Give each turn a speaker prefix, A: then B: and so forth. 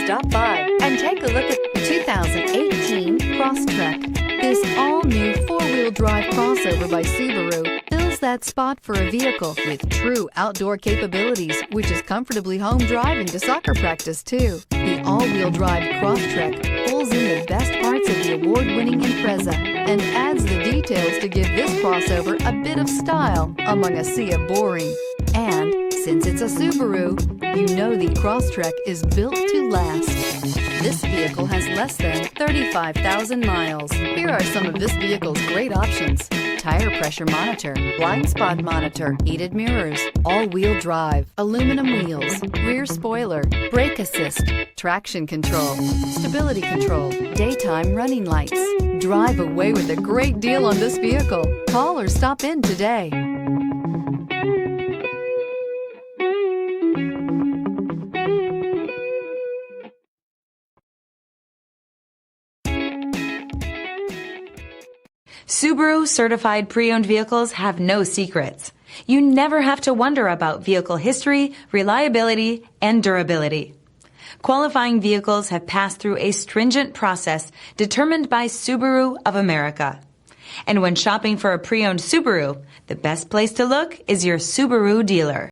A: Stop by and take a look at the 2018 Crosstrek. This all-new four-wheel drive crossover by Subaru fills that spot for a vehicle with true outdoor capabilities, which is comfortably home driving to soccer practice too. The all-wheel drive Crosstrek pulls in the best parts of the award-winning Impreza and adds the details to give this crossover a bit of style among a sea of boring. And since it's a Subaru, you know the Crosstrek is built to last. This vehicle has less than 35,000 miles. Here are some of this vehicle's great options: tire pressure monitor, blind spot monitor, heated mirrors, all-wheel drive, aluminum wheels, rear spoiler, brake assist, traction control, stability control, daytime running lights. Drive away with a great deal on this vehicle. Call or stop in today.
B: Subaru certified pre-owned vehicles have no secrets. You never have to wonder about vehicle history, reliability, and durability. Qualifying vehicles have passed through a stringent process determined by Subaru of America. And when shopping for a pre-owned Subaru, the best place to look is your Subaru dealer.